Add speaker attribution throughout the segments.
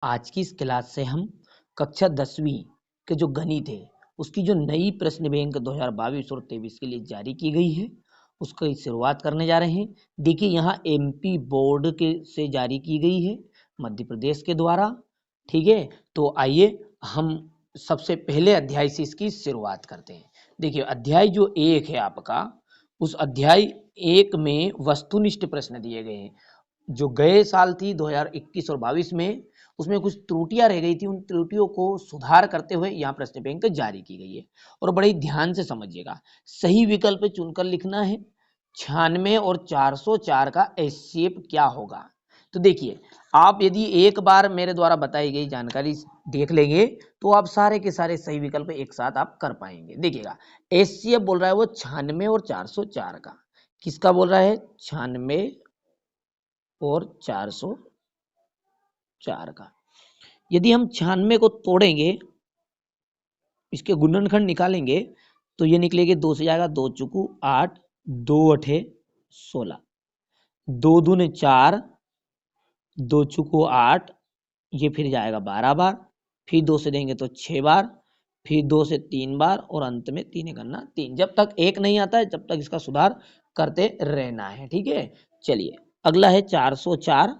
Speaker 1: आज की इस क्लास से हम कक्षा 10वीं के जो गणित है उसकी जो नई प्रश्न बैंक 2022 और 23 के लिए जारी की गई है उसकी शुरुआत करने जा रहे हैं। देखिए यहाँ एमपी बोर्ड के से जारी की गई है, मध्य प्रदेश के द्वारा। ठीक है, तो आइए हम सबसे पहले अध्याय से इसकी शुरुआत करते हैं। देखिए अध्याय जो 1 है आपका, उस अध्याय 1 में वस्तुनिष्ठ प्रश्न दिए गए हैं। जो गए साल थी 2021 और 22 में, उसमें कुछ त्रुटियां रह गई थी, उन त्रुटियों को सुधार करते हुए यहाँ प्रश्न बैंक जारी की गई है। और बड़े ध्यान से समझिएगा, सही विकल्प चुनकर लिखना है। 96 और 404 का एचसीएफ क्या होगा? तो देखिए, आप यदि एक बार मेरे द्वारा बताई गई जानकारी देख लेंगे तो आप सारे के सारे सही विकल्प एक साथ आप कर पाएंगे। देखिएगा, एचसीएफ बोल रहा है वो 96 और 404 का। किसका बोल रहा है? 96 और 404 का। यदि हम 96 को तोड़ेंगे, इसके गुणनखंड निकालेंगे तो ये निकलेगी 2 से जाएगा, 2 चुकू 8, 2 अठे 16, 2 दूने 4, 2 चुकू 8, ये फिर जाएगा 12 बार, फिर 2 से देंगे तो 6 बार, फिर 2 से 3 बार और अंत में 3 करना 3। जब तक 1 नहीं आता है जब तक इसका सुधार करते रहना है। ठीक है, चलिए अगला है 404।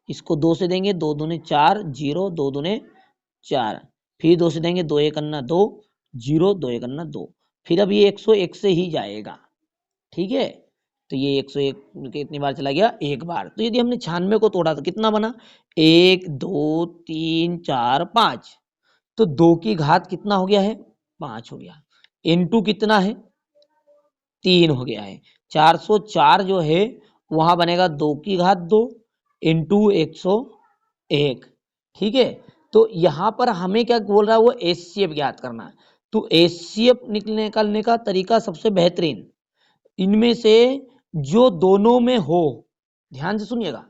Speaker 1: इसको 2 से देंगे, 2 दूने 4, 0, 2 दूने 4, फिर 2 से देंगे, 2 एक अन्ना 2, 0, 2 एक अन्ना 2, फिर अब ये 101 से ही जाएगा। ठीक है, तो ये 101 कितनी बार चला गया? एक बार। तो यदि हमने 96 को तोड़ा तो कितना बना? 1 2 3 4 5। तो 2 की घात कितना हो गया है? 5 हो गया। इनटू कितना है? 3 हो गया है। 404 जो है वहां बनेगा 2 की घात 2 इंटू 101। ठीक है, तो यहां पर हमें क्या बोल रहा है? वो एचसीएफ ज्ञात करना है। तो एचसीएफ निकालने का तरीका सबसे बेहतरीन, इनमें से जो दोनों में हो, ध्यान से सुनिएगा,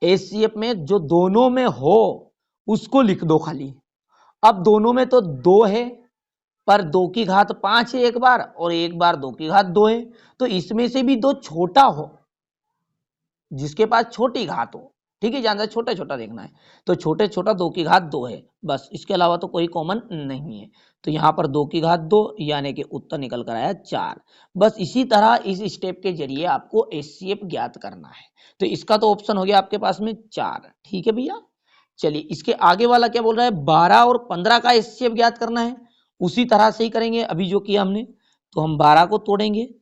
Speaker 1: एचसीएफ में जो दोनों में हो उसको लिख दो खाली। अब दोनों में तो 2 है, पर 2 की घात 5 है एक बार, और एक बार 2 की घात 2 है। तो इसमें से भी 2 छोटा हो, जिसके पास छोटी घात हो। ठीक है, ज्यादा छोटा छोटा देखना है, तो छोटे छोटा 2 की घात 2 है बस, इसके अलावा तो कोई कॉमन नहीं है। तो यहाँ पर 2 की घात 2 यानी कि उत्तर निकल कर आया 4। बस इसी तरह इस स्टेप के जरिए आपको एचसीएफ ज्ञात करना है। तो इसका तो ऑप्शन हो गया आपके पास में 4। ठीक है भैया, चलिए इसके आगे वाला क्या बोल रहा है? 12 और 15 का एचसीएफ ज्ञात करना है। उसी तरह से ही करेंगे अभी जो किया हमने। तो हम 12 को तोड़ेंगे,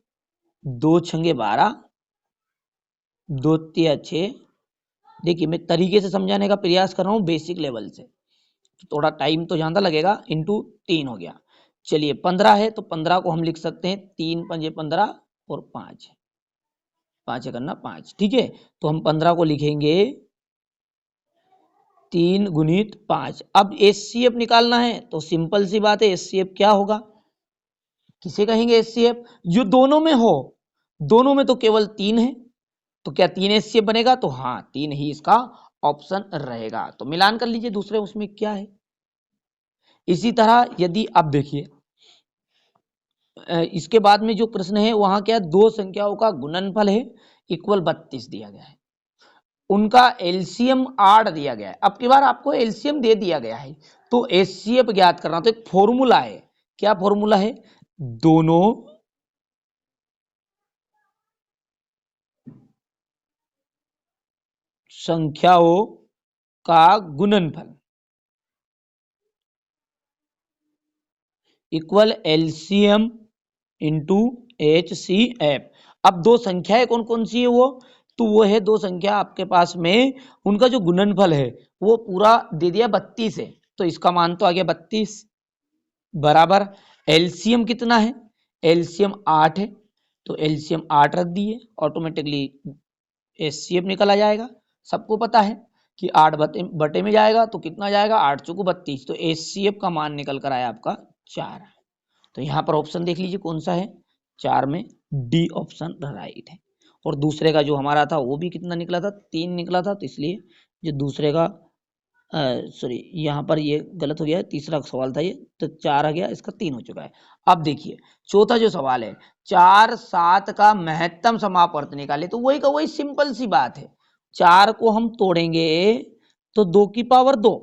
Speaker 1: 2 छंगे 12, 2 तिया 6। देखिए मैं तरीके से समझाने का प्रयास कर रहा हूँ, बेसिक लेवल से, तो थोड़ा टाइम तो ज्यादा लगेगा। इंटू 3 हो गया। चलिए 15 है तो 15 को हम लिख सकते हैं 3 पंजे 15 और 5, 5 करना 5। ठीक है, तो हम 15 को लिखेंगे 3 गुणित 5। अब एचसीएफ निकालना है तो सिंपल सी बात है, एचसीएफ क्या होगा? किसे कहेंगे एचसीएफ? जो दोनों में हो। दोनों में तो केवल 3 है, तो क्या 3 एचसीएफ बनेगा? तो हाँ, 3 ही इसका ऑप्शन रहेगा। तो मिलान कर लीजिए दूसरे उसमें क्या है। इसी तरह यदि आप देखिए इसके बाद में जो प्रश्न है वहां क्या, दो संख्याओं का गुणनफल है इक्वल 32 दिया गया है, उनका एलसीएम 8 दिया गया है। अब की बार आपको एलसीएम दे दिया गया है तो एचसीएफ ज्ञात करना। तो एक फॉर्मूला है, क्या फॉर्मूला है? दोनों संख्याओं का गुणनफल इक्वल एलसीएम इंटू एचसीएफ। अब दो संख्याएं कौन कौन सी है वो? तो वो है दो संख्या आपके पास में, उनका जो गुणनफल है वो पूरा दे दिया 32 है, तो इसका मान तो आ गया 32 बराबर एलसीएम कितना है? एलसीएम 8 है, तो एलसीएम 8 रख दिए, ऑटोमेटिकली एचसीएफ निकल आ जाएगा। सबको पता है कि 8 बटे बटे में जाएगा तो कितना जाएगा? 8 चौको 32, तो एचसीएफ का मान निकल कर आया आपका 4। तो यहाँ पर ऑप्शन देख लीजिए कौन सा है, 4 में डी ऑप्शन राइट है। और दूसरे का जो हमारा था वो भी कितना निकला था? 3 निकला था, तो इसलिए जो दूसरे का सॉरी यहाँ पर ये गलत हो गया है, तीसरा सवाल था ये, तो 4 आ गया, इसका 3 हो चुका है। अब देखिए चौथा जो सवाल है, 4 7 का महत्तम समापवर्त निकाले, तो वही का वही सिंपल सी बात है, 4 को हम तोड़ेंगे तो 2 की पावर 2,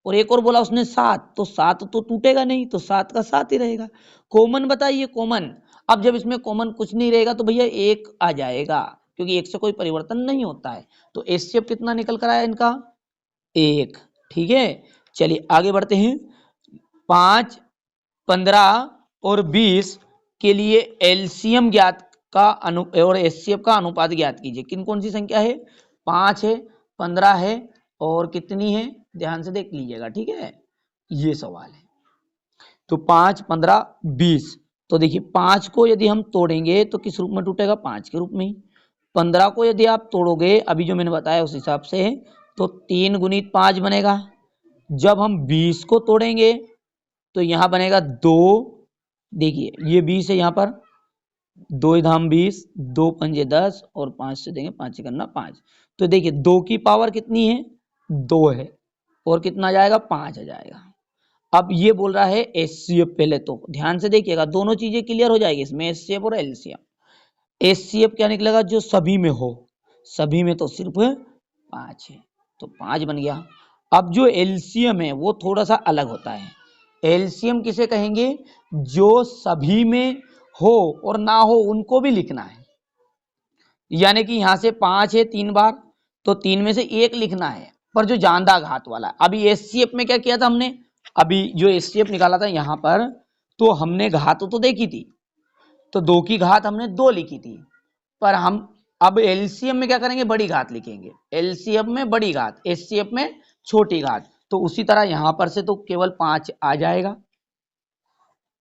Speaker 1: और एक और बोला उसने 7, तो 7 तो टूटेगा नहीं, तो 7 का 7 ही रहेगा। कॉमन बताइए कॉमन। अब जब इसमें कॉमन कुछ नहीं रहेगा तो भैया 1 आ जाएगा, क्योंकि 1 से कोई परिवर्तन नहीं होता है। तो एचसीएफ कितना निकल कर आया इनका? 1। ठीक है, चलिए आगे बढ़ते हैं। 5, 15 और 20 के लिए एलसीएम ज्ञात का और एचसीएफ का अनुपात ज्ञात कीजिए। किन कौन सी संख्या है? 5 है, 15 है, और कितनी है? ध्यान से देख लीजिएगा, ठीक है, ये सवाल है। तो 5, 15, 20। तो देखिए 5 को यदि हम तोड़ेंगे तो किस रूप में टूटेगा? 5 के रूप में ही। 15 को यदि आप तोड़ोगे अभी जो मैंने बताया उस हिसाब से, तो 3 गुणित 5 बनेगा। जब हम 20 को तोड़ेंगे तो यहाँ बनेगा 2। देखिए ये 20 है, यहाँ पर 2 धाम 20, 2 पंजे 10, और 5 से देंगे 5 करना 5। तो देखिए 2 की पावर कितनी है? 2 है, और कितना आ जाएगा? 5 आ जाएगा। अब ये बोल रहा है एचसीएफ। पहले तो ध्यान से देखिएगा, दोनों चीजें क्लियर हो जाएगी इसमें, एचसीएफ और एलसीएम। एचसीएफ क्या निकलेगा? जो सभी में हो, सभी में तो सिर्फ 5 है, तो 5 बन गया। अब जो एलसीएम है वो थोड़ा सा अलग होता है। एलसीएम किसे कहेंगे? जो सभी में हो और ना हो उनको भी लिखना है। यानी कि यहां से 5 है 3 बार, तो 3 में से 1 लिखना है, पर जो जानदा घात वाला है। अभी एचसीएफ में क्या किया था हमने? अभी जो एचसीएफ निकाला था यहाँ पर, तो हमने घात तो देखी थी, तो 2 की घात हमने 2 लिखी थी। पर हम अब एलसीएम में क्या करेंगे? बड़ी घात लिखेंगे। एलसीएम में बड़ी घात, एचसीएफ में छोटी घात। तो उसी तरह यहां पर से तो केवल 5 आ जाएगा।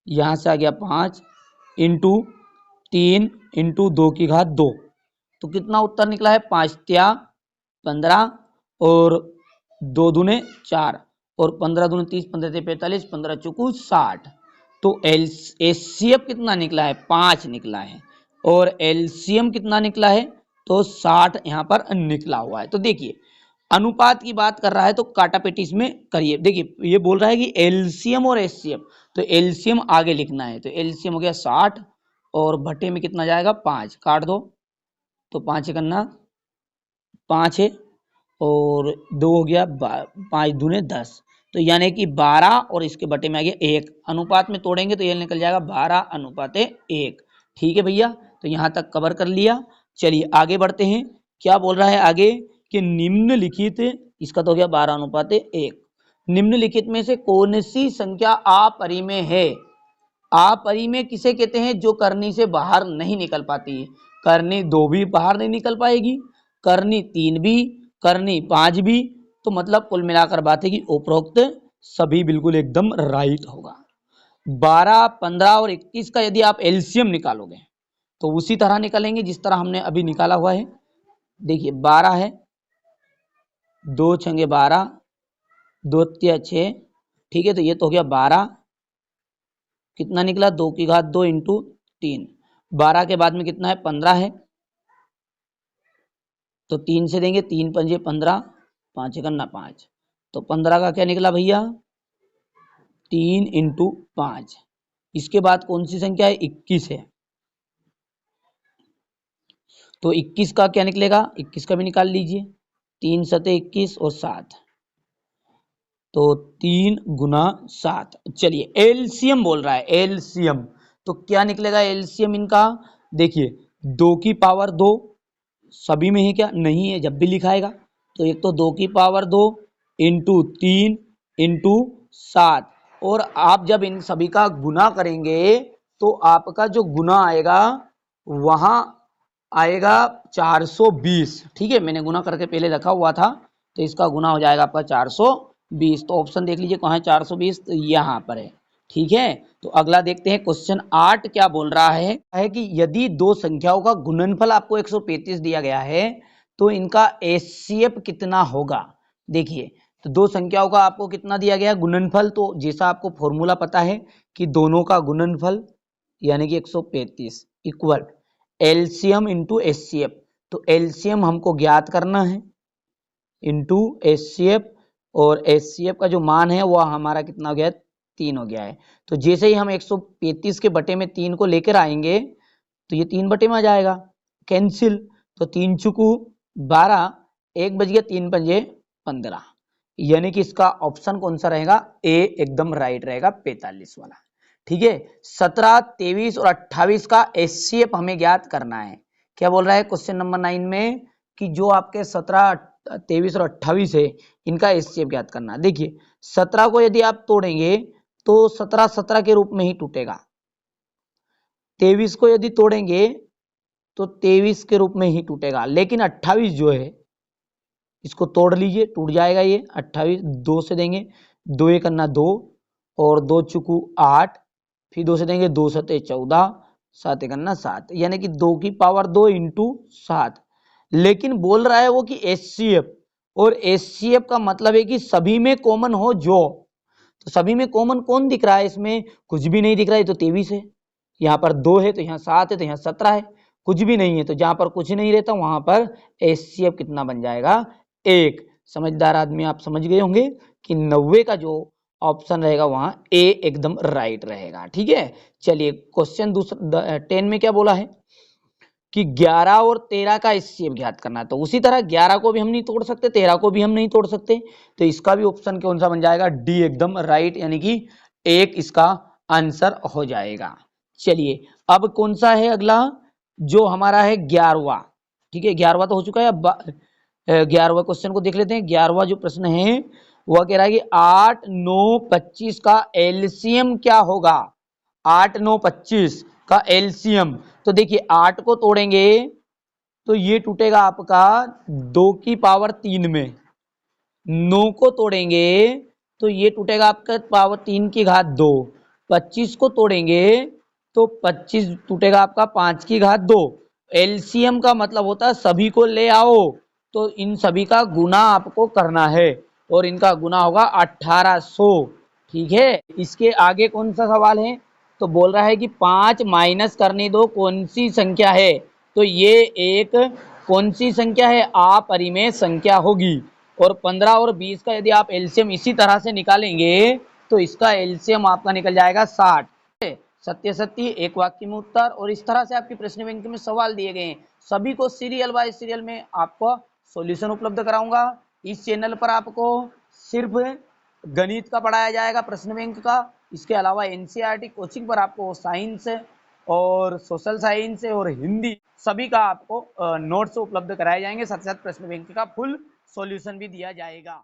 Speaker 1: यहां से आ गया 5 इंटू 3 इंटू 2 की घात 2। तो कितना उत्तर निकला है? 5 त्या 15, और 2 दूने 4, और 15 दूने 30, 15 ते 45, 15 चौकू 60। तो एचसीएफ कितना निकला है? 5 निकला है, और एलसीएम कितना निकला है? तो 60 यहाँ पर निकला हुआ है। तो देखिए अनुपात की बात कर रहा है तो काटापेटी में करिए। देखिए ये बोल रहा है कि एलसीएम और एचसीएफ, तो एलसीएम आगे लिखना है, तो एलसीएम हो गया 60, और भट्टे में कितना जाएगा? 5 काट दो, तो 5 करना 5 है, और 2 हो गया 5 दूने 10, तो यानी कि 12, और इसके बटे में आ गया 1। अनुपात में तोड़ेंगे तो ये निकल जाएगा 12 अनुपात 1। ठीक है भैया, तो यहाँ तक कवर कर लिया। चलिए आगे बढ़ते हैं। क्या बोल रहा है आगे? कि निम्नलिखित, इसका तो हो गया 12 अनुपात 1। निम्नलिखित में से कौन सी संख्या अपरिमेय है? अपरिमेय किसे कहते हैं? जो करनी से बाहर नहीं निकल पाती। करनी 2 भी बाहर नहीं निकल पाएगी, करनी 3 भी, करनी 5 भी। तो मतलब कुल मिलाकर बात है कि उपरोक्त सभी बिल्कुल एकदम राइट होगा। 12, 15 और 21 का यदि आप एलसीएम निकालोगे तो उसी तरह निकालेंगे जिस तरह हमने अभी निकाला हुआ है। देखिए 12 है, 2 छंगे 12, 2 तिया 6, ठीक है, तो ये तो हो गया 12। कितना निकला? 2 की घात 2 इंटू 3। 12 के बाद में कितना है? 15 है, तो 3 से देंगे, 3 पंजे 15, 5 करना 5, तो 15 का क्या निकला भैया? 3 इंटू 5। इसके बाद कौन सी संख्या है? 21 है, तो 21 का क्या निकलेगा? 21 का भी निकाल लीजिए। 3 सते 21 और 7, तो 3 गुना 7। चलिए एलसीएम बोल रहा है, एलसीएम तो क्या निकलेगा एलसीएम इनका? देखिए 2 की पावर 2 सभी में है क्या? नहीं है, जब भी लिखाएगा तो एक तो 2 की पावर 2 इंटू 3 इंटू 7, और आप जब इन सभी का गुना करेंगे तो आपका जो गुना आएगा वहां आएगा 420। ठीक है, मैंने गुना करके पहले रखा हुआ था, तो इसका गुना हो जाएगा आपका 420। तो ऑप्शन देख लीजिए कहाँ है 420, तो यहाँ पर है। ठीक है, तो अगला देखते हैं क्वेश्चन 8 क्या बोल रहा है कि यदि दो संख्याओं का गुणनफल आपको 135 दिया गया है तो इनका एचसीएफ कितना होगा? देखिए तो दो संख्याओं का आपको कितना दिया गया गुणनफल, तो जैसा आपको फॉर्मूला पता है कि दोनों का गुणनफल यानी कि 135 इक्वल एलसीएम इंटू एचसीएफ। तो एलसीएम हमको ज्ञात करना है इंटू एचसीएफ, और एचसीएफ का जो मान है वह हमारा कितना हो गया? 3 हो गया है। तो जैसे ही हम 135 के बटे में 3 को लेकर आएंगे तो ये 3 बटे में आ जाएगा, कैंसिल, तो 3 चुकू 12, 1 बज गया 3 पंजे 15, यानी कि इसका ऑप्शन कौन सा रहेगा, ए एकदम राइट रहेगा, 45 वाला। ठीक है, 17, 23 और 28 का एचसीएफ हमें ज्ञात करना है। क्या बोल रहा है क्वेश्चन नंबर 9 में कि जो आपके 17, 23 और 28 है इनका एचसीएफ ज्ञात करना। देखिए 17 को यदि आप तोड़ेंगे तो 17 17 के रूप में ही टूटेगा, 23 को यदि तोड़ेंगे तो 23 के रूप में ही टूटेगा, लेकिन 28 जो है इसको तोड़ लीजिए, टूट जाएगा ये 28, 2 से देंगे, 2 एक अन्ना 2 और 2 चुकू 8, फिर 2 से देंगे 2 सते 14, 7 एक अन्ना 7, यानी कि 2 की पावर 2 इंटू 7। लेकिन बोल रहा है वो कि एचसीएफ, और एचसीएफ का मतलब है कि सभी में कॉमन हो जो, तो सभी में कॉमन कौन दिख रहा है, इसमें कुछ भी नहीं दिख रहा है, तो 23 है, यहाँ पर 2 है तो यहाँ 7 है तो यहाँ 17 है, कुछ भी नहीं है तो जहां पर कुछ नहीं रहता वहां पर एचसीएफ कितना बन जाएगा, 1। समझदार आदमी आप समझ गए होंगे कि 90 का जो ऑप्शन रहेगा वहां ए एकदम राइट रहेगा। ठीक है, चलिए क्वेश्चन दूसरा 10 में क्या बोला है कि 11 और 13 का एचसीएफ ज्ञात करना है। तो उसी तरह 11 को भी हम नहीं तोड़ सकते, 13 को भी हम नहीं तोड़ सकते, तो इसका भी ऑप्शन कौन सा बन जाएगा, डी एकदम राइट, यानी कि 1 इसका आंसर हो जाएगा। चलिए अब कौन सा है अगला, जो हमारा है 11वां। ठीक है, 11वां तो हो चुका है, अब 11वां क्वेश्चन को देख लेते हैं। 11वां जो प्रश्न है वह कह रहा है कि 8, 9, 25 का एलसीएम क्या होगा, 8, 9, 25 का एलसीएम। तो देखिए 8 को तोड़ेंगे तो ये टूटेगा आपका 2 की पावर 3 में, 9 को तोड़ेंगे तो ये टूटेगा आपका पावर 3 की घात 2, 25 को तोड़ेंगे तो 25 टूटेगा आपका 5 की घात 2। एलसीएम का मतलब होता है सभी को ले आओ, तो इन सभी का गुना आपको करना है और इनका गुना होगा 1800। ठीक है, इसके आगे कौन सा सवाल है, तो बोल रहा है कि 5 माइनस करने दो कौन सी संख्या है, तो ये एक कौन सी संख्या है, अपरिमेय संख्या होगी। और 15 और 20 का यदि आप एलसीएम इसी तरह से निकालेंगे तो इसका एलसीएम आपका निकल जाएगा 60। सत्य सत्य एक वाक्य में उत्तर, और इस तरह से आपके प्रश्न बैंक में सवाल दिए गए हैं, सभी को सीरियल बाय सीरियल में आपको सॉल्यूशन उपलब्ध कराऊंगा। इस चैनल पर आपको सिर्फ गणित का पढ़ाया जाएगा, प्रश्न बैंक का, इसके अलावा एनसीईआरटी कोचिंग पर आपको साइंस और सोशल साइंस और हिंदी सभी का आपको नोट्स उपलब्ध कराए जाएंगे, साथ साथ प्रश्न बैंक का फुल सॉल्यूशन भी दिया जाएगा।